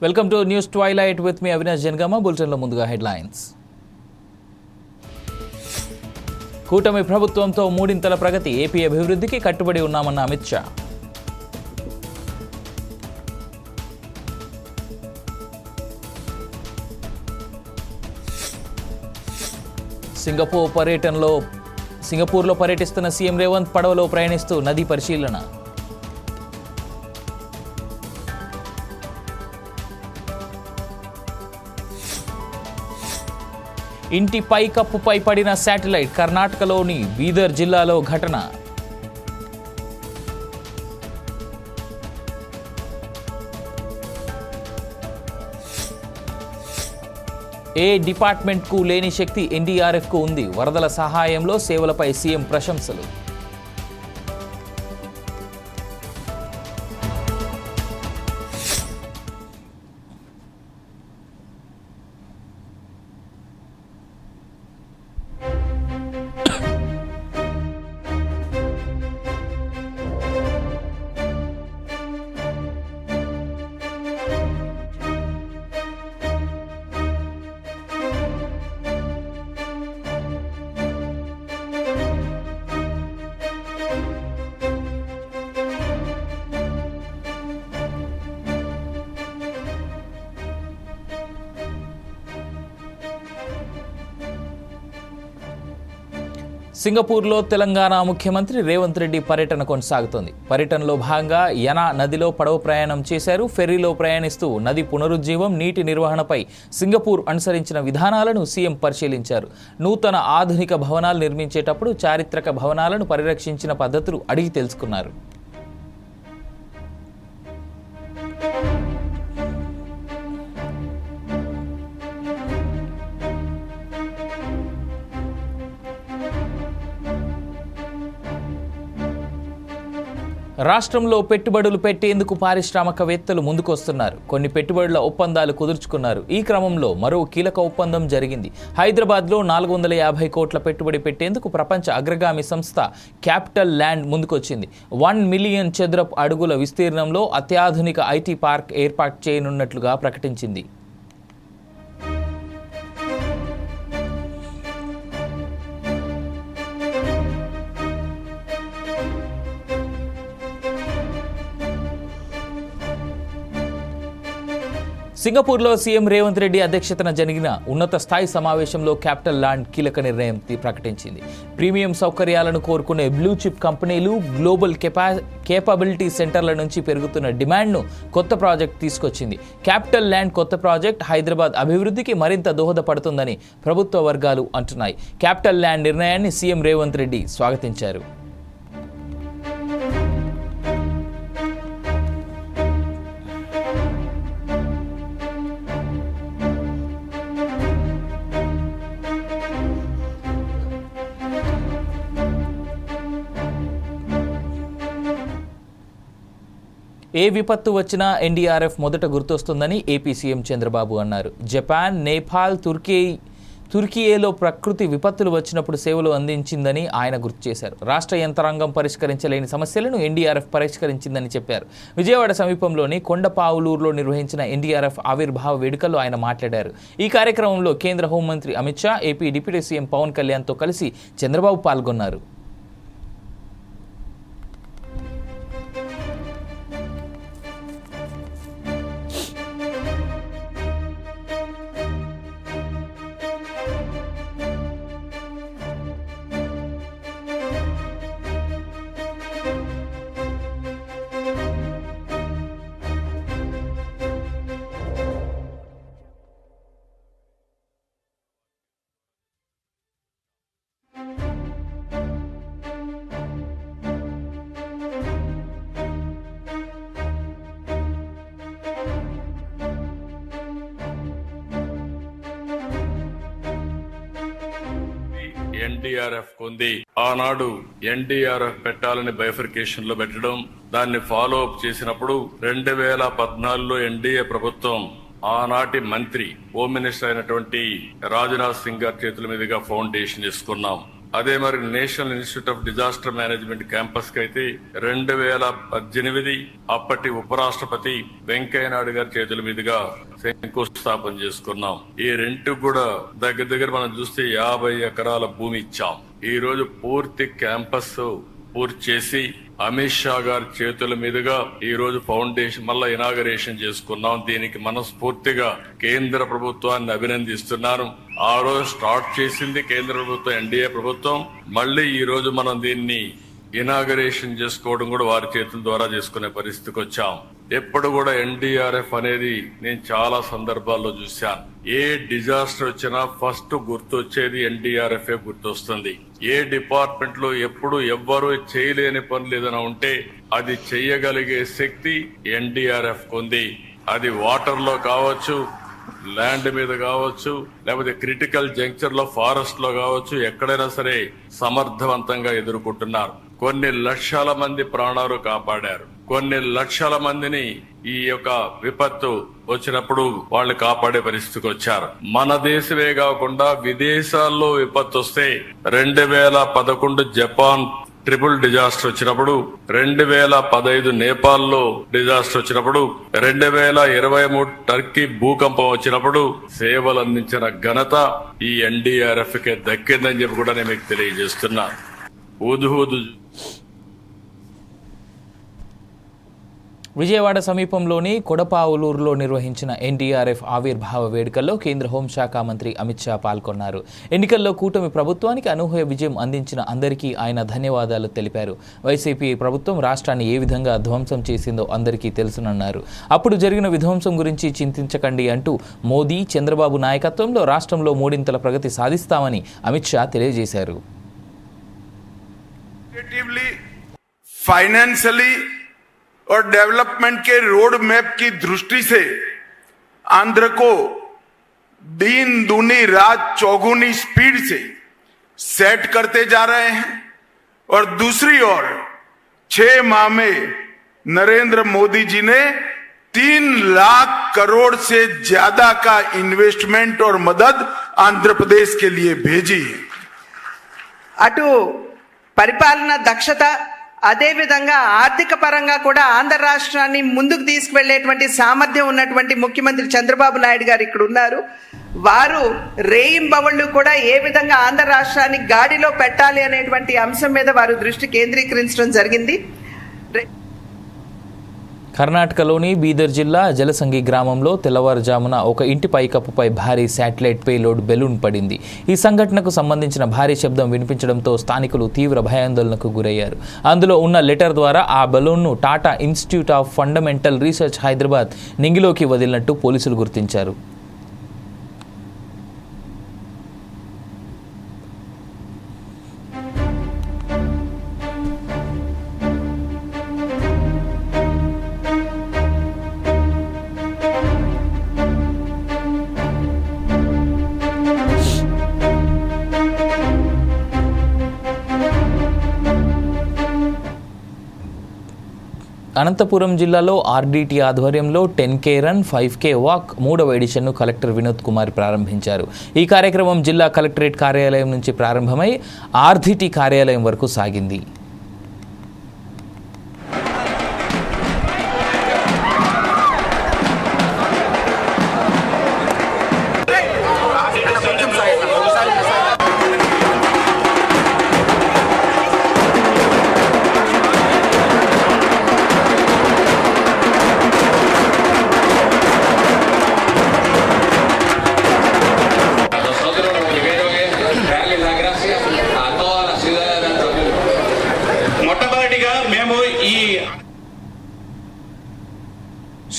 Welcome to news twilight with me Avinash Janagama. బులెటిన్లో ముందుగా headlines. కూటమి ప్రభుత్వంతో మూడింతల ప్రగతి, ఏపీ అభివృద్ధికి కట్టుబడి ఉన్నామన్న అమిత్ షా. సింగపూర్లో పర్యటిస్తున్న సీఎం రేవంత్ పడవలో ప్రయాణిస్తూ నదీ పరిశీలన. ఇంటి పైకప్పుపై పడిన శాటిలైట్, కర్ణాటకలోని బీదర్ జిల్లాలో ఘటన. ఏ డిపార్ట్మెంట్కు లేని శక్తి ఎన్డీఆర్ఎఫ్కు ఉంది, వరదల సహాయంలో సేవలపై సీఎం ప్రశంసలు. సింగపూర్లో తెలంగాణ ముఖ్యమంత్రి రేవంత్ రెడ్డి పర్యటన కొనసాగుతోంది. పర్యటనలో భాగంగా యనా నదిలో పడవ ప్రయాణం చేశారు. ఫెర్రీలో ప్రయాణిస్తూ నది పునరుజ్జీవం, నీటి నిర్వహణపై సింగపూర్ అనుసరించిన విధానాలను సీఎం పరిశీలించారు. నూతన ఆధునిక భవనాలు నిర్మించేటప్పుడు చారిత్రక భవనాలను పరిరక్షించిన పద్ధతులు అడిగి తెలుసుకున్నారు. రాష్ట్రంలో పెట్టుబడులు పెట్టేందుకు పారిశ్రామికవేత్తలు ముందుకొస్తున్నారు. కొన్ని పెట్టుబడుల ఒప్పందాలు కుదుర్చుకున్నారు. ఈ క్రమంలో మరో కీలక ఒప్పందం జరిగింది. హైదరాబాద్లో 450 కోట్ల పెట్టుబడి పెట్టేందుకు ప్రపంచ అగ్రగామి సంస్థ క్యాపిటల్ ల్యాండ్ ముందుకొచ్చింది. 1 మిలియన్ చదరపు అడుగుల విస్తీర్ణంలో అత్యాధునిక ఐటీ పార్క్ ఏర్పాటు చేయనున్నట్లుగా ప్రకటించింది. సింగపూర్లో సీఎం రేవంత్ రెడ్డి అధ్యక్షతన జరిగిన ఉన్నత స్థాయి సమావేశంలో క్యాపిటల్ ల్యాండ్ కీలక నిర్ణయం ప్రకటించింది. ప్రీమియం సౌకర్యాలను కోరుకునే బ్లూ చిప్ కంపెనీలు, గ్లోబల్ కేపబిలిటీ సెంటర్ల నుంచి పెరుగుతున్న డిమాండ్ను కొత్త ప్రాజెక్ట్ తీసుకొచ్చింది. క్యాపిటల్ ల్యాండ్ కొత్త ప్రాజెక్ట్ హైదరాబాద్ అభివృద్ధికి మరింత దోహదపడుతుందని ప్రభుత్వ వర్గాలు అంటున్నాయి. క్యాపిటల్ ల్యాండ్ నిర్ణయాన్ని సీఎం రేవంత్ రెడ్డి స్వాగతించారు. ఏ విపత్తు వచ్చినా ఎన్డీఆర్ఎఫ్ మొదట గుర్తొస్తుందని ఏపీ సీఎం చంద్రబాబు అన్నారు. జపాన్, నేపాల్, తుర్కియేలో ప్రకృతి విపత్తులు వచ్చినప్పుడు సేవలు అందించిందని ఆయన గుర్తు చేశారు. రాష్ట్ర యంత్రాంగం పరిష్కరించలేని సమస్యలను ఎన్డీఆర్ఎఫ్ పరిష్కరించిందని చెప్పారు. విజయవాడ సమీపంలోని కొండపావులూరులో నిర్వహించిన ఎన్డీఆర్ఎఫ్ ఆవిర్భావ వేడుకల్లో ఆయన మాట్లాడారు. ఈ కార్యక్రమంలో కేంద్ర హోంమంత్రి Amit Shah, AP deputy CM Pawan కళ్యాణ్తో కలిసి చంద్రబాబు పాల్గొన్నారు. ఎన్డీఆర్ఎఫ్ ఉంది. ఆనాడు ఎన్డీఆర్ఎఫ్ పెట్టాలని బైఫర్కేషన్ లో పెట్టడం, దాన్ని ఫాలో అప్ చేసినప్పుడు 2014లో ఎన్డీఏ ప్రభుత్వం ఆనాటి మంత్రి హోమ్ మినిస్టర్ అయినటువంటి రాజ్నాథ్ సింగ్ గారి చేతుల మీదుగా ఫౌండేషన్ తీసుకున్నాం. అదే మరి national institute of disaster management campus కి అయితే 2018 అప్పటి ఉపరాష్ట్రపతి వెంకయ్య నాయుడు గారి చేతుల మీదుగా శంకుస్థాపన చేసుకున్నాం. ఈ రెంట్ కూడా దగ్గర మనం చూస్తే 50 ఎకరాల భూమి ఇచ్చాం. ఈ రోజు పూర్తి క్యాంపస్ పూర్తి చేసి అమిత్ షా గారి చేతుల మీదుగా ఈ రోజు ఫౌండేషన్ మళ్ళా ఇనాగరేషన్ చేసుకున్నాం. దీనికి మనస్ఫూర్తిగా కేంద్ర ప్రభుత్వాన్ని అభినందిస్తున్నాను. ఆ రోజు స్టార్ట్ చేసింది కేంద్ర ప్రభుత్వం, ఎన్డీఏ ప్రభుత్వం. మళ్ళీ ఈ రోజు మనం దీన్ని ఇనాగరేషన్ చేసుకోవడం కూడా వారి చేతుల ద్వారా చేసుకునే పరిస్థితికి వచ్చాం. ఎప్పుడు కూడా ఎన్డీఆర్ఎఫ్ అనేది నేను చాలా సందర్భాల్లో చూశాను. ఏ డిజాస్టర్ వచ్చినా ఫస్ట్ గుర్తొచ్చేది ఎన్డీఆర్ఎఫ్ గుర్తొస్తుంది. ఏ డిపార్ట్మెంట్ లో ఎప్పుడు ఎవ్వరూ చేయలేని పనులు ఏదైనా ఉంటే అది చెయ్యగలిగే శక్తి ఎన్డీఆర్ఎఫ్ ఉంది. అది వాటర్ లో కావచ్చు, ల్యాండ్ మీద కావచ్చు, లేకపోతే క్రిటికల్ జంక్చర్ లో ఫారెస్ట్ లో కావచ్చు, ఎక్కడైనా సరే సమర్థవంతంగా ఎదుర్కొంటున్నారు. కొన్ని లక్షల మంది ప్రాణాలు కాపాడారు. కొన్ని లక్షల మందిని ఈ యొక్క విపత్తు వచ్చినప్పుడు వాళ్ళు కాపాడే పరిస్థితికి వచ్చారు. మన దేశమే కాకుండా విదేశాల్లో విపత్తు వస్తే 2011 జపాన్ ట్రిపుల్ డిజాస్టర్ వచ్చినప్పుడు, 2015 నేపాల్లో డిజాస్టర్ వచ్చినప్పుడు, 2023 టర్కీ భూకంపం వచ్చినప్పుడు సేవలు అందించిన ఘనత ఈ ఎన్డీఆర్ఎఫ్ కే దక్కిందని చెప్పి కూడా నేను మీకు తెలియజేస్తున్నా. ఊదు విజయవాడ సమీపంలోని కొడపావులూరులో నిర్వహించిన ఎన్డీఆర్ఎఫ్ ఆవిర్భావ వేడుకల్లో కేంద్ర హోంశాఖ మంత్రి అమిత్ షా పాల్గొన్నారు. ఎన్నికల్లో కూటమి ప్రభుత్వానికి అనూహ్య విజయం అందించిన అందరికీ ఆయన ధన్యవాదాలు తెలిపారు. వైసీపీ ప్రభుత్వం రాష్ట్రాన్ని ఏ విధంగా ధ్వంసం చేసిందో అందరికీ తెలుసునన్నారు. అప్పుడు జరిగిన విధ్వంసం గురించి చింతించకండి అంటూ మోదీ, చంద్రబాబు నాయకత్వంలో రాష్ట్రంలో మూడింతల ప్రగతి సాధిస్తామని అమిత్ షా తెలియజేశారు. और डेवलपमेंट के रोड मैप की दृष्टि से आंध्र को दिन दूनी रात चौगुनी स्पीड से सेट करते जा रहे हैं। और दूसरी ओर 6 माह में नरेंद्र मोदी जी ने 3 लाख करोड़ से ज्यादा का इन्वेस्टमेंट और मदद आंध्र प्रदेश के लिए भेजी है. అటు పరిపాలన దక్షత, అదేవిధంగా ఆర్థిక పరంగా కూడా ఆంధ్ర రాష్ట్రాన్ని ముందుకు తీసుకువెళ్లేటువంటి సామర్థ్యం ఉన్నటువంటి ముఖ్యమంత్రి చంద్రబాబు నాయుడు గారు ఇక్కడ ఉన్నారు. వారు రేయింబవళ్లు కూడా ఏ విధంగా ఆంధ్ర రాష్ట్రాన్ని గాడిలో పెట్టాలి అనేటువంటి అంశం మీద వారు దృష్టి కేంద్రీకరించడం జరిగింది. కర్ణాటకలోని బీదర్ జిల్లా జలసంగి గ్రామంలో తెల్లవారుజామున ఒక ఇంటి పైకప్పుపై భారీ శాటిలైట్ పేలోడ్ బెలూన్ పడింది. ఈ సంఘటనకు సంబంధించిన భారీ శబ్దం వినిపించడంతో స్థానికులు తీవ్ర భయాందోళనకు గురయ్యారు. అందులో ఉన్న లెటర్ ద్వారా ఆ బెలూన్ను Tata institute of fundamental research Hyderabad నింగిలోకి వదిలినట్టు పోలీసులు గుర్తించారు. అనంతపురం జిల్లాలో ఆర్డీటీ ఆధ్వర్యంలో 10K రన్ 5K వాక్ 3వ ఎడిషన్ను కలెక్టర్ వినోద్ కుమార్ ప్రారంభించారు. ఈ కార్యక్రమం జిల్లా కలెక్టరేట్ కార్యాలయం నుంచి ప్రారంభమై ఆర్డీటీ కార్యాలయం వరకు సాగింది.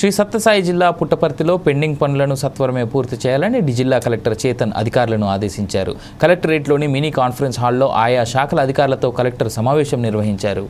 శ్రీ సత్యసాయి జిల్లా పుట్టపర్తిలో పెండింగ్ పనులను సత్వరమే పూర్తి చేయాలని జిల్లా కలెక్టర్ చేతన్ అధికారులను ఆదేశించారు. కలెక్టరేట్లోని మినీ కాన్ఫరెన్స్ హాల్లో ఆయా శాఖల అధికారులతో కలెక్టర్ సమావేశం నిర్వహించారు.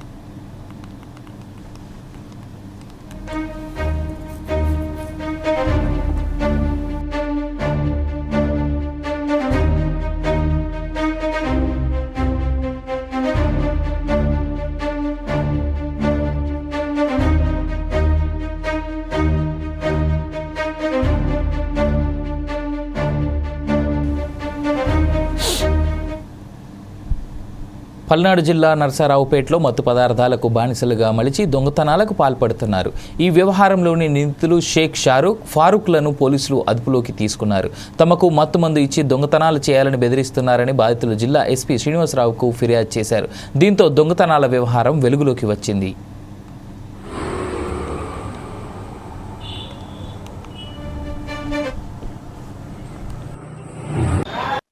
పల్నాడు జిల్లా నరసరావుపేటలో మత్తు పదార్థాలకు బానిసలుగా మలిచి దొంగతనాలకు పాల్పడుతున్నారు. ఈ వ్యవహారంలోని నిందితులు షేక్ షారూక్, ఫారూక్లను పోలీసులు అదుపులోకి తీసుకున్నారు. తమకు మత్తు మందు ఇచ్చి దొంగతనాలు చేయాలని బెదిరిస్తున్నారని బాధితులు జిల్లా ఎస్పీ శ్రీనివాసరావుకు ఫిర్యాదు చేశారు. దీంతో దొంగతనాల వ్యవహారం వెలుగులోకి వచ్చింది.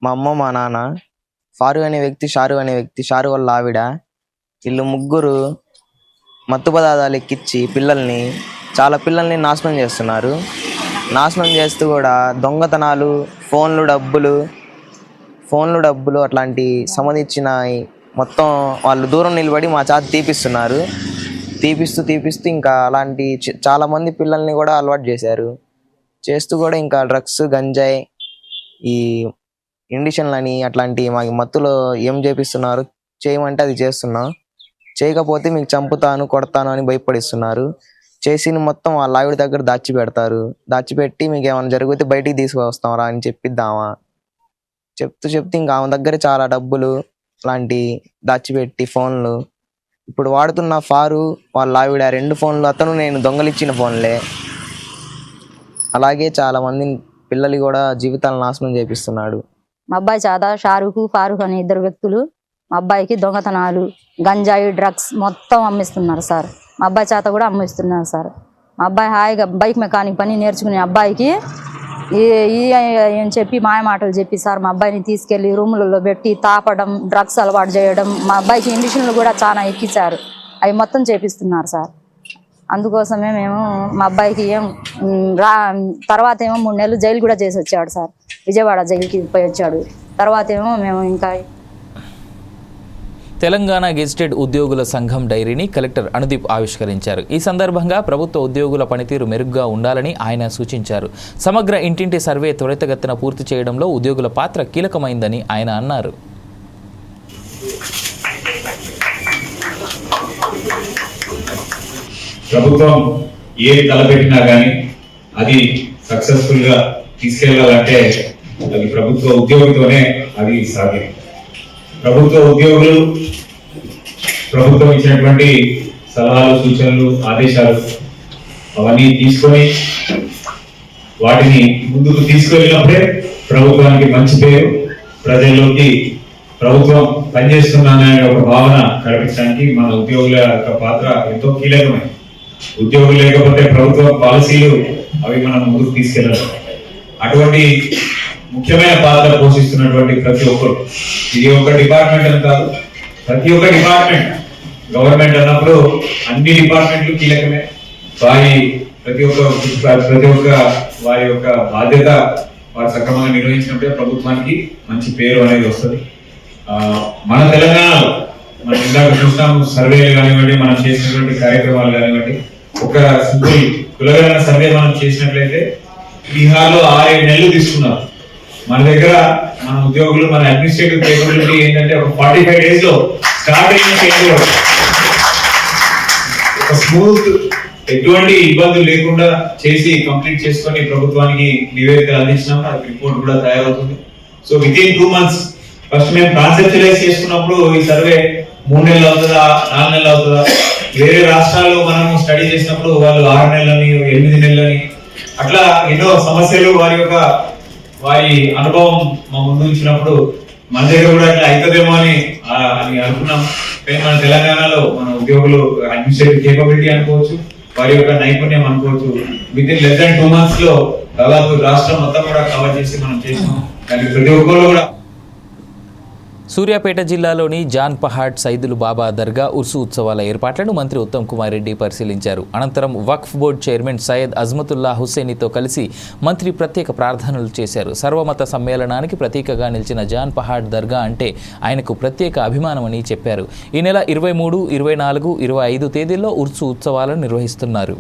మా అమ్మ, మా నాన్న, ఫారూక్ అనే వ్యక్తి, షారు వాళ్ళ ఆవిడ, వీళ్ళు ముగ్గురు మత్తు పదార్థాలు ఎక్కించి చాలా పిల్లల్ని నాశనం చేస్తున్నారు. నాశనం చేస్తూ కూడా దొంగతనాలు, ఫోన్లు డబ్బులు అట్లాంటి సంబంధించిన మొత్తం వాళ్ళు దూరం నిలబడి మా చేత తీపిస్తున్నారు. తీపిస్తూ ఇంకా అలాంటి చాలామంది పిల్లల్ని కూడా అలవాటు చేశారు. చేస్తూ కూడా ఇంకా డ్రగ్స్, గంజాయి, ఈ ఇండిషన్లని అట్లాంటి మాకు మత్తులో ఏం చేపిస్తున్నారు, చేయమంటే అది చేస్తున్నాం, చేయకపోతే మీకు చంపుతాను, కొడతాను అని భయపడిస్తున్నారు. చేసిన మొత్తం వాళ్ళ ఆవిడ దగ్గర దాచిపెట్టి మీకు ఏమైనా జరిగితే బయటికి తీసుకువస్తామరా అని చెప్పిద్దామా చెప్తూ ఇంకా ఆమె దగ్గర చాలా డబ్బులు అలాంటి దాచిపెట్టి ఫోన్లు ఇప్పుడు వాడుతున్న వాళ్ళ ఆవిడ 2 ఫోన్లు అతను నేను దొంగలిచ్చిన ఫోన్లే. అలాగే చాలా మంది పిల్లలు కూడా జీవితాలను నాశనం చేపిస్తున్నాడు. మా అబ్బాయి చేత షారూక్, ఫారూక్ అనే 2 వ్యక్తులు మా అబ్బాయికి దొంగతనాలు, గంజాయి, డ్రగ్స్ మొత్తం అమ్మిస్తున్నారు సార్. మా అబ్బాయి చేత కూడా అమ్మిస్తున్నారు సార్. మా అబ్బాయి హాయిగా బైక్ మెకానిక్ పని నేర్చుకునే అబ్బాయికి అని చెప్పి మాయ మాటలు చెప్పి సార్ మా అబ్బాయిని తీసుకెళ్లి రూములలో పెట్టి తాపడం, డ్రగ్స్ అలవాటు చేయడం, మా అబ్బాయికి ఇండిషన్లు కూడా చాలా ఎక్కించారు. అవి మొత్తం చేపిస్తున్నారు సార్. అందుకోసమే మేము మా అబ్బాయికి తర్వాత ఏమో 3 నెలలు జైలు కూడా చేసి వచ్చాడు సార్. విజయవాడ జైలుకి పోయి వచ్చాడు. తర్వాత ఏమో మేము ఇంకా తెలంగాణ గెజిటెడ్ ఉద్యోగుల సంఘం డైరీని కలెక్టర్ అనుదీప్ ఆవిష్కరించారు. ఈ సందర్భంగా ప్రభుత్వ ఉద్యోగుల పనితీరు మెరుగ్గా ఉండాలని ఆయన సూచించారు. సమగ్ర ఇంటింటి సర్వే త్వరితగతిన పూర్తి చేయడంలో ఉద్యోగుల పాత్ర కీలకమైందని ఆయన అన్నారు. ప్రభుత్వం ఏది తలపెట్టినా కానీ అది సక్సెస్ఫుల్ గా తీసుకెళ్లాలంటే అది ప్రభుత్వ ఉద్యోగితోనే అది సాధ్యం. ప్రభుత్వ ఉద్యోగులు ప్రభుత్వం ఇచ్చినటువంటి సలహాలు, సూచనలు, ఆదేశాలు అవన్నీ తీసుకొని వాటిని ముందుకు తీసుకెళ్ళినప్పుడే ప్రభుత్వానికి మంచి పేరు, ప్రజల్లోకి ప్రభుత్వం పనిచేస్తున్నాననే ఒక భావన కల్పించడానికి మన ఉద్యోగుల యొక్క పాత్ర ఎంతో కీలకమైనది. ఉద్యోగులు లేకపోతే ప్రభుత్వ పాలసీలు అవి మనం ముందుకు తీసుకెళ్ళాలి. అటువంటి ముఖ్యమైన పాత్ర పోషిస్తున్నటువంటి ప్రతి ఒక్కరు, ఇది ఒక డిపార్ట్మెంట్ అని కాదు, ప్రతి ఒక్క డిపార్ట్మెంట్, గవర్నమెంట్ అన్నప్పుడు అన్ని డిపార్ట్మెంట్లు కీలకమే. ప్రతి ఒక్క వారి యొక్క బాధ్యత వారు సక్రమంగా నిర్వహించినప్పుడే ప్రభుత్వానికి మంచి పేరు అనేది వస్తుంది. మన తెలంగాణలో మనం ఇందాక చూస్తాము, సర్వేలు కానివ్వండి, మనం చేసినటువంటి కార్యక్రమాలు కానివ్వండి, ఒక సింపుల్ కులగణన సర్వే మనం చేసినట్లయితే బీహార్లో 6-7 నెలలు తీసుకున్నారు. మన దగ్గర మన ఉద్యోగులు, మన అడ్మినిస్ట్రేటివ్ కేపబిలిటీ ఏంటంటే ఒక 45 days లో స్టార్ట్ అయిన ఒక స్మూత్, ఎటువంటి ఇబ్బందులు లేకుండా చేసి కంప్లీట్ చేసుకొని ప్రభుత్వానికి నివేదికలు అందించినాము. అది రిపోర్ట్ కూడా తయారవుతుంది. సో వితిన్ 2 months ఫస్ట్ మేము కాన్సెప్చువలైజ్ చేసుకున్నప్పుడు ఈ సర్వే 3 నెలలు అవుతుందా, 4 నెలలు అవుతుందా, వేరే రాష్ట్రాల్లో మనం స్టడీ చేసినప్పుడు వాళ్ళు 6 నెలలని, 8 నెలలని, అట్లా ఎన్నో సమస్యలు వారి అనుభవం మా ముందు ఉంచినప్పుడు మన దగ్గర కూడా అట్లా అవుతుందేమో అని అనుకున్నాం. కానీ మన తెలంగాణలో మన ఉద్యోగులు అడ్మినిస్ట్రేటివ్ కేపబిలిటీ అనుకోవచ్చు, వారి యొక్క నైపుణ్యం అనుకోవచ్చు, వితిన్ less than 2 months లో దాదాపు రాష్ట్రం మొత్తం కూడా కవర్ చేసి మనం చేసినాం. కానీ ప్రతి ఒక్కరు కూడా. సూర్యాపేట జిల్లాలోని జాన్ పహాడ్ సైదులు బాబా దర్గా ఉర్సు ఉత్సవాల ఏర్పాట్లను మంత్రి ఉత్తమ్ కుమార్ రెడ్డి పరిశీలించారు. అనంతరం వక్ఫ్ బోర్డు చైర్మన్ సయ్యద్ అజ్మతుల్లా హుస్సేనితో కలిసి మంత్రి ప్రత్యేక ప్రార్థనలు చేశారు. సర్వమత సమ్మేళనానికి ప్రతీకగా నిలిచిన జాన్ పహాడ్ దర్గా అంటే ఆయనకు ప్రత్యేక అభిమానమని చెప్పారు. ఈ నెల 23, 24, 25 తేదీల్లో ఉర్సు ఉత్సవాలను నిర్వహిస్తున్నారు.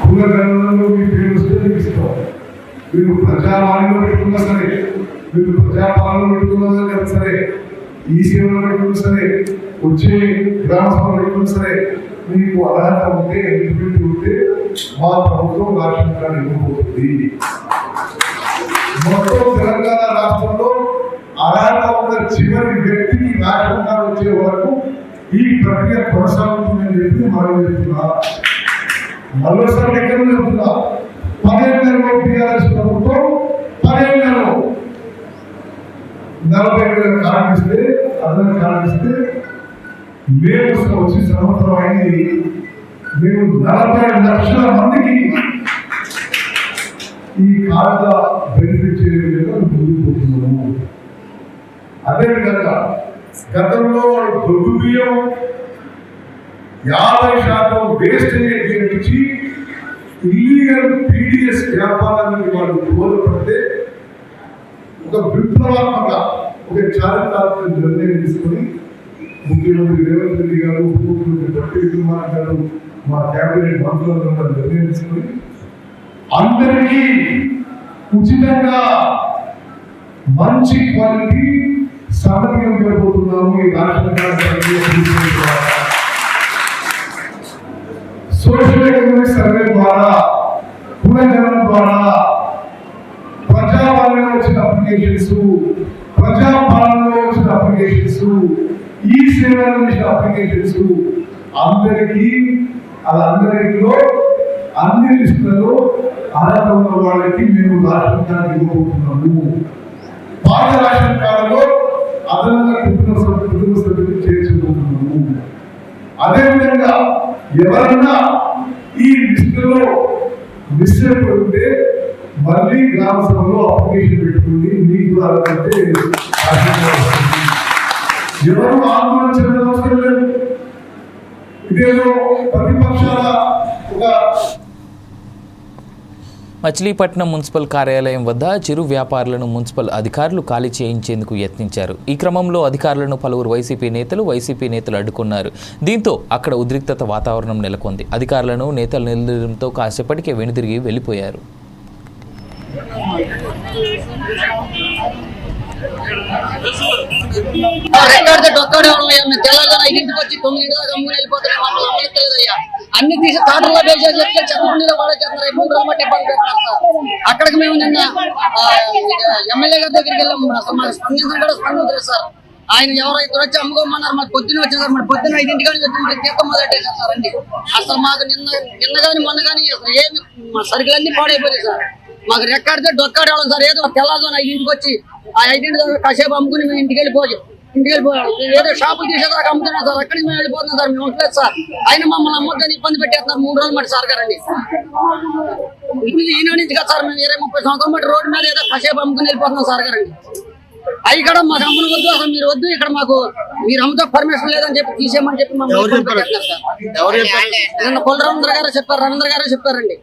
కులగణనలో మీ పేరు వస్తే ఇస్తాం. మీరు ప్రజావాణిలో పెట్టుకున్నా సరే, మీరు ప్రజాపాలనలో పెట్టుకున్నా సరే, ఈ సేవలో పెట్టుకుని సరే, వచ్చే గ్రామ సభలో పెట్టుకుని సరే, మీకు అర్హత ఉంటే, ఎలిజిబిలిటీ ఉంటే మా ప్రభుత్వం రేషన్ కార్డు ఇవ్వబోతుంది. మొత్తం తెలంగాణ రాష్ట్రంలో అర్హత ఉన్న చివరి వ్యక్తికి రేషన్ కార్డు వచ్చే వరకు ఈ ప్రక్రియ కొనసాగుతుందని చెప్పి మనం చెప్తున్నా. మరోసారి ఎక్కడ చెప్తున్నా, 10 నెలల్లో టీఆర్ఎస్ ప్రభుత్వం 10 నెలల్లో 40,000 కార్డు ఇస్తే, అదన కార్డు ఇస్తే మేము వచ్చి సంవత్సరం అయింది, మేము 40 లక్షల మందికి ఈ కార్డు బెనిఫిట్ చేయడం ముందుకుపోతున్నాము. అదేవిధంగా గతంలో దొడ్డు బియ్యం 50% వేస్టేజ్ నుంచి ఇల్లీగల్ పీడిఎస్ వ్యాపారానికి వాళ్ళు దూరపడితే ఒక విప్లవాత్మక, ఒక చారిత్రాత్మక నిర్ణయం తీసుకొని ముఖ్యమంత్రి రేవంత్ రెడ్డి గారు, ఉప ముఖ్యమంత్రి బట్టి విక్రమార్క గారు, మా కేబినెట్ మంత్రులందరూ నిర్ణయం తీసుకొని అందరికీ ఉచితంగా మంచి క్వాలిటీ సన్నబియ్యం ఇవ్వబోతున్నాము. ఈ ration card social economic survey ద్వారా, పునర్జనం ద్వారా, ప్రజాపాలనలో వచ్చిన అప్లికేషన్స్, ప్రజాపాలనలో వచ్చిన అప్లికేషన్స్, ఈ సేవలో వచ్చిన అప్లికేషన్స్ అందరికీ, అందరిలో అన్ని లిస్టులలో అర్హత ఉన్న వాళ్ళకి మేము రేషన్ కార్డు ఇవ్వబోతున్నాము. పాత రేషన్ కార్డులో అదనంగా కుటుంబ సభ్యులు చేర్చుకుంటున్నాము. అదేవిధంగా ఎవరన్నా ఈ లిస్టులో మిస్ అయిపోతే మళ్ళీ గ్రామ సభలో అప్లికేషన్ పెట్టుకుని మీకు అంటే ఎవరు ఆందోళన చెందిన అవసరం లేదు. ఇదేదో ప్రతిపక్షాల ఒక మచిలీపట్నం మున్సిపల్ కార్యాలయం వద్ద చిరు వ్యాపారులను మున్సిపల్ అధికారులు ఖాళీ చేయించేందుకు యత్నించారు. ఈ క్రమంలో అధికారులను పలువురు వైసీపీ నేతలు అడ్డుకున్నారు. దీంతో అక్కడ ఉద్రిక్తత వాతావరణం నెలకొంది. అధికారులను నేతలు నిలదీయడంతో కాసేపటికే వెనుదిరిగి వెళ్లిపోయారు. అన్ని తీసి తాటల్లో వేసేసి చంద్రబాబు వాడేస్తున్నారు. 3 రోజులు బట్టి ఇబ్బంది పెడతారు సార్. అక్కడికి మేము నిన్న ఎమ్మెల్యే గారి దగ్గరికి వెళ్ళాం. మాకు స్పందించలేదు సార్. ఆయన ఎవరైతే వచ్చి అమ్ముకోమన్నారు. మాకు పొద్దున్న వచ్చింది సార్. మరి పొద్దున్న 5 గంటలకు వచ్చి మరి తీర్థం మొదలెట్టేశారు సార్. అండి అసలు మాకు నిన్న కానీ మొన్న కానీ ఏమి మా సరుకులన్నీ పాడైపోయాయి సార్. మాకు రెక్కాడితే డొక్కాడేవాళ్ళం సార్. ఏదో తెల్లజోన 5 వచ్చి ఆ 5 కాసేపు అమ్ముకుని మేము ఇంటికి వెళ్ళిపోయాం. ఏదో షాపులు తీసేదాకా అమ్ముతున్నాం సార్. అక్కడికి మేము వెళ్ళిపోతున్నాం సార్. మేము ఉండలేదు సార్. ఆయన మమ్మల్ని అమ్మొద్దని ఇబ్బంది పెట్టేస్తున్నారు. 3 రోజులు మట్టి సార్ గారండి. ఈయన నుంచి కదా సార్. మేము 20-30 సంవత్సరం మట్టి రోడ్డు మీద ఏదో కాసేపు అమ్ముకుని వెళ్ళిపోతున్నాం సార్ గారండి. అవి కూడా మాకు అమ్మను వద్దు, అసలు మీరు వద్దు, ఇక్కడ మాకు మీరు అమ్ముతో పర్మిషన్ లేదని చెప్పి తీసేయమని చెప్పి మమ్మల్ని కొల్ల రవీంద్ర గారు చెప్పారు. రవీంద్ర గారు చెప్పారండి.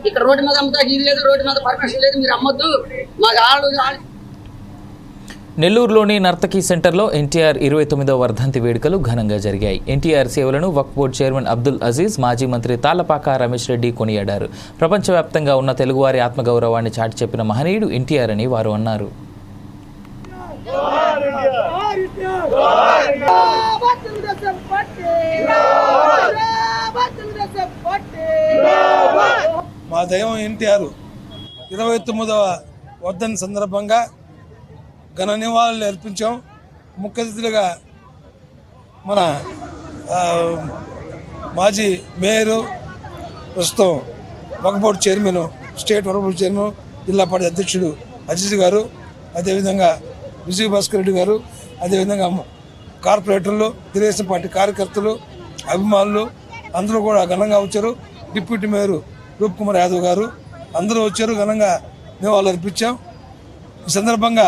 ఇక్కడ రోడ్డు మీద అమ్ముతా ఇది లేదు, రోడ్డు మీద పర్మిషన్ లేదు, మీరు అమ్మొద్దు మాకు ఆళ్ళు. నెల్లూరులోని నర్తకీ సెంటర్లో ఎన్టీఆర్ 29వ వర్ధంతి వేడుకలు ఘనంగా జరిగాయి. ఎన్టీఆర్ సేవలను వక్ఫ్ బోర్డు చైర్మన్ అబ్దుల్ అజీజ్, మాజీ మంత్రి తాళ్లపాక రమేష్ రెడ్డి కొనియాడారు. ప్రపంచవ్యాప్తంగా ఉన్న తెలుగువారి ఆత్మగౌరవాన్ని చాటి చెప్పిన మహనీయుడు ఎన్టీఆర్ అని వారు అన్నారు. మా దైవం ఎన్టీఆర్ 29వ వర్ధంతి సందర్భంగా ఘన నివాళులు అర్పించాం. ముఖ్య అతిథులుగా మన మాజీ మేయరు, ప్రస్తుతం వక్ఫ్ బోర్డు చైర్మన్, స్టేట్ వక్ఫ్ బోర్డు చైర్మన్, జిల్లా పార్టీ అధ్యక్షుడు అజీజ్ గారు, అదేవిధంగా విజయ్ భాస్కర్ రెడ్డి గారు, అదేవిధంగా కార్పొరేటర్లు, తెలుగుదేశం పార్టీ కార్యకర్తలు, అభిమానులు అందరూ కూడా ఘనంగా వచ్చారు. డిప్యూటీ మేయర్ రూప్ కుమార్ యాదవ్ గారు అందరూ వచ్చారు. ఘనంగా నివాళులు అర్పించాం. ఈ సందర్భంగా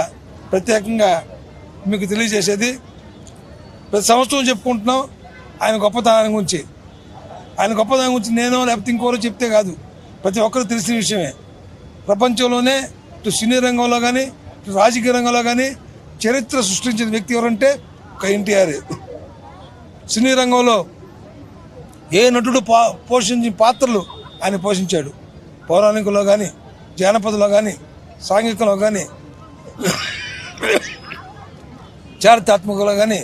ప్రత్యేకంగా మీకు తెలియజేసేది, ప్రతి సంవత్సరం చెప్పుకుంటున్నాం ఆయన గొప్పతనం గురించి. ఆయన గొప్పతనం గురించి నేను లేకపోతే ఇంకోరో చెప్తే కాదు, ప్రతి ఒక్కరు తెలిసిన విషయమే. ప్రపంచంలోనే ఇటు సినీ రంగంలో కానీ ఇటు రాజకీయ రంగంలో కానీ చరిత్ర సృష్టించిన వ్యక్తి ఎవరంటే ఒక ఎన్టీఆర్. సినీ రంగంలో ఏ నటుడు పోషించిన పాత్రలు ఆయన పోషించాడు. పౌరాణికలో కానీ, జానపదలో కానీ, సాంఘికంలో కానీ, చారిత్రాత్మకంగా కానీ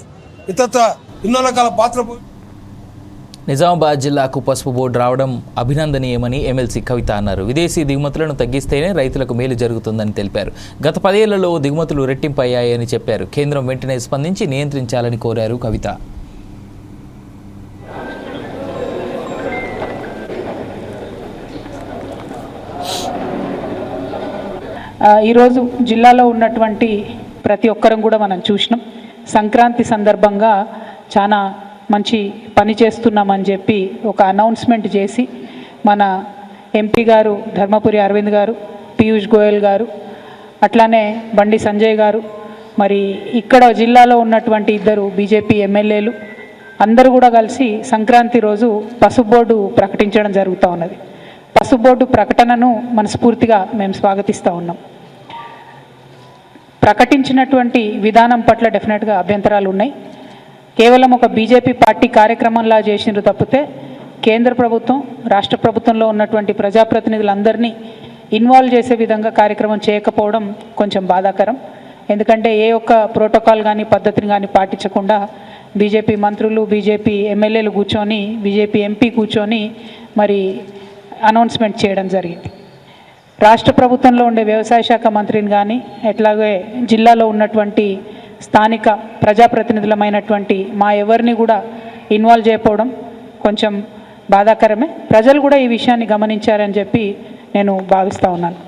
ఇతరత్ర ఎన్నో రకాల పాత్ర నిజామాబాద్ జిల్లాకు పసుపు బోర్డు రావడం అభినందనీయమని ఎమ్మెల్సీ కవిత అన్నారు. విదేశీ దిగుమతులను తగ్గిస్తేనే రైతులకు మేలు జరుగుతుందని తెలిపారు. గత 10 ఏళ్లలో దిగుమతులు రెట్టింపు అయ్యాయని చెప్పారు. కేంద్రం వెంటనే స్పందించి నియంత్రించాలని కోరారు కవిత. ఈరోజు జిల్లాలో ఉన్నటువంటి ప్రతి ఒక్కరం కూడా మనం చూసినాం. సంక్రాంతి సందర్భంగా చాలా మంచి పని చేస్తున్నామని చెప్పి ఒక అనౌన్స్మెంట్ చేసి మన ఎంపీ గారు ధర్మపురి అరవింద్ గారు, పీయూష్ గోయల్ గారు, అట్లానే బండి సంజయ్ గారు, మరి ఇక్కడ జిల్లాలో ఉన్నటువంటి 2 బీజేపీ ఎమ్మెల్యేలు అందరూ కూడా కలిసి సంక్రాంతి రోజు పసుపు బోర్డు ప్రకటించడం జరుగుతూ ఉన్నది. పసుపు బోర్డు ప్రకటనను మనస్ఫూర్తిగా మేము స్వాగతిస్తూ ఉన్నాం. ప్రకటించినటువంటి విధానం పట్ల డెఫినెట్గా అభ్యంతరాలు ఉన్నాయి. కేవలం ఒక బీజేపీ పార్టీ కార్యక్రమంలా చేసినారు తప్పితే కేంద్ర ప్రభుత్వం, రాష్ట్ర ప్రభుత్వంలో ఉన్నటువంటి ప్రజాప్రతినిధులందరినీ ఇన్వాల్వ్ చేసే విధంగా కార్యక్రమం చేయకపోవడం కొంచెం బాధాకరం. ఎందుకంటే ఏ ఒక్క ప్రోటోకాల్ కానీ పద్ధతిని కానీ పాటించకుండా బీజేపీ మంత్రులు, బీజేపీ ఎమ్మెల్యేలు కూర్చొని, బీజేపీ ఎంపీ కూర్చొని మరి అనౌన్స్మెంట్ చేయడం జరిగింది. రాష్ట్ర ప్రభుత్వంలో ఉండే వ్యవసాయ శాఖ మంత్రిని కానీ, ఎట్లాగే జిల్లాలో ఉన్నటువంటి స్థానిక ప్రజాప్రతినిధులమైనటువంటి మా ఎవరిని కూడా ఇన్వాల్వ్ చేయకపోవడం కొంచెం బాధాకరమే. ప్రజలు కూడా ఈ విషయాన్ని గమనించారని చెప్పి నేను భావిస్తూ ఉన్నాను.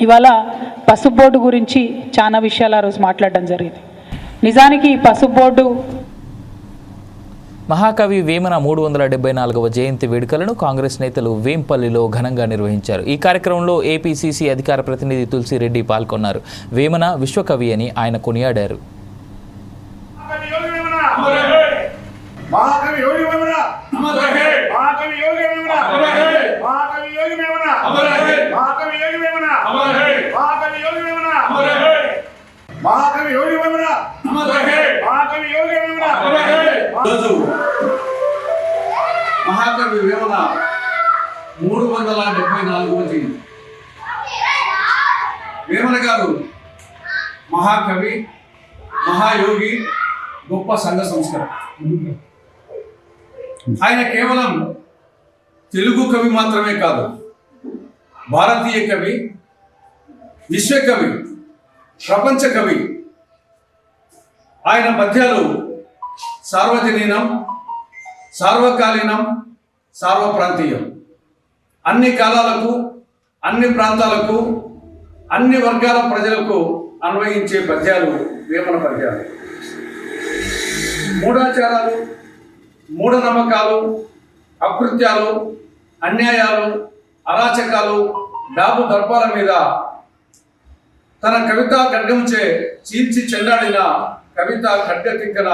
ఇవాళ పసుపు బోర్డు గురించి చాలా విషయాలు ఆ రోజు మాట్లాడడం జరిగింది. నిజానికి పసుపు బోర్డు మహాకవి వేమన 374వ జయంతి వేడుకలను కాంగ్రెస్ నేతలు వేంపల్లిలో ఘనంగా నిర్వహించారు. ఈ కార్యక్రమంలో ఏపీసీసీ అధికార ప్రతినిధి తులసిరెడ్డి పాల్గొన్నారు. వేమన విశ్వకవి అని ఆయన కొనియాడారు. మహాకవి వేమన 374వ జయంతి. వేమన గారు మహాకవి, మహాయోగి, గొప్ప సంఘ సంస్కరణ. ఆయన కేవలం తెలుగు కవి మాత్రమే కాదు, భారతీయ కవి, విశ్వకవి, ప్రపంచ కవి. ఆయన పద్యాలు సార్వజనీనం, సార్వకాలీనం, సార్వప్రాంతీయం. అన్ని కాలాలకు, అన్ని ప్రాంతాలకు, అన్ని వర్గాల ప్రజలకు అన్వయించే పద్యాలు వేమన పద్యాలు. మూఢాచారాలు, మూఢనమ్మకాలు, అకృత్యాలు, అన్యాయాలు, అరాచకాలు, డాబు దర్పాల మీద తన కవితా ఖడ్గంచే చీల్చి చెండాడిన కవిత ఖడ్గతిక్కన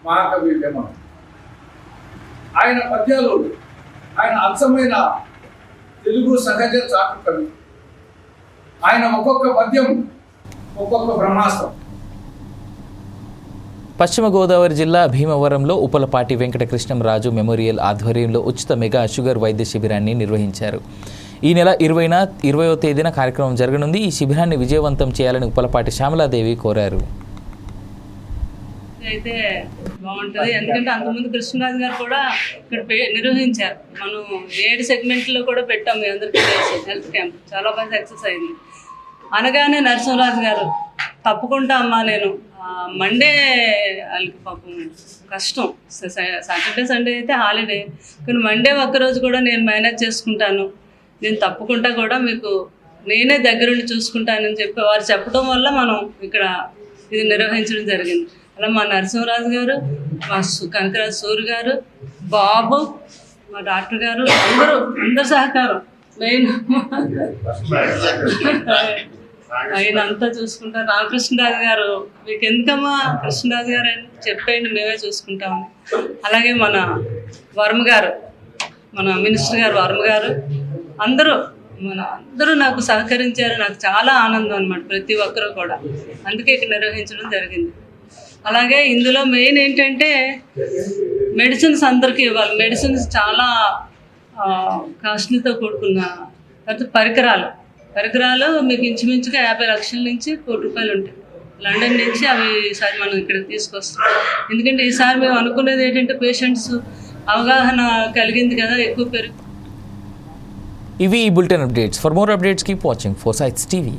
మహాకవి వేమన. ఆయన పద్యాలు, ఆయన అచ్చమైన తెలుగు సహజ చాటు కవి. ఆయన ఒక్కొక్క పద్యం ఒక్కొక్క బ్రహ్మాస్త్రం. పశ్చిమ గోదావరి జిల్లా భీమవరంలో ఉప్పలపాటి వెంకటకృష్ణంరాజు మెమోరియల్ ఆధ్వర్యంలో ఉచిత మెగా షుగర్ వైద్య శిబిరాన్ని నిర్వహించారు. ఈ నెల 20వ తేదీన కార్యక్రమం జరగనుంది. ఈ శిబిరాన్ని విజయవంతం చేయాలని ఉప్పలపాటి శ్యామలాదేవి కోరారు. అయితే బాగుంటుంది, ఎందుకంటే అంతకుముందు కృష్ణరాజు గారు కూడా ఇక్కడ నిర్వహించారు. మనం 7 సెగ్మెంట్లో కూడా పెట్టాం. మీ అందరికీ తెలుసు, హెల్త్ క్యాంప్ చాలా బాగా సక్సెస్ అయింది. అనగానే నరసింహరాజు గారు తప్పకుండా అమ్మా, నేను మండే వాళ్ళకి పాపం కష్టం, సాటర్డే సండే అయితే హాలిడే, కానీ మండే ఒక్కరోజు కూడా నేను మేనేజ్ చేసుకుంటాను, నేను తప్పకుండా కూడా మీకు నేనే దగ్గరుండి చూసుకుంటానని చెప్పి వారు చెప్పడం వల్ల మనం ఇక్కడ ఇది నిర్వహించడం జరిగింది. అలా మా నరసింహరాజు గారు, మా కనకరాజు సూరి గారు, బాబు, మా డాక్టర్ గారు, అందరు సహకారం. మెయిన్ ఆయన అంతా చూసుకుంటారు. రామకృష్ణరాజు గారు, మీకు ఎందుకమ్మా కృష్ణరాజు గారు అని చెప్పేయండి, మేమే చూసుకుంటామని. అలాగే మన వర్మ గారు, మన మినిస్టర్ గారు వర్మ గారు, అందరూ నాకు సహకరించారు. నాకు చాలా ఆనందం అన్నమాట, ప్రతి ఒక్కరూ కూడా. అందుకే ఇక్కడ నిర్వహించడం జరిగింది. అలాగే ఇందులో మెయిన్ ఏంటంటే మెడిసిన్స్ అందరికీ ఇవ్వాలి. మెడిసిన్స్ చాలా కాస్ట్లీతో కూడుకున్న. తర్వాత పరికరాలు మీకు ఇంచుమించుగా 50 లక్షల నుంచి 1 కోటి రూపాయలు ఉంటాయి. లండన్ నుంచి అవి ఈసారి మనం ఇక్కడికి తీసుకొస్తాం. ఎందుకంటే ఈసారి మేము అనుకునేది ఏంటంటే పేషెంట్స్ అవగాహన కలిగింది కదా, ఎక్కువ పెరుగు. ఇవి ఈ bulletin updates. For more updates keep watching foresights TV.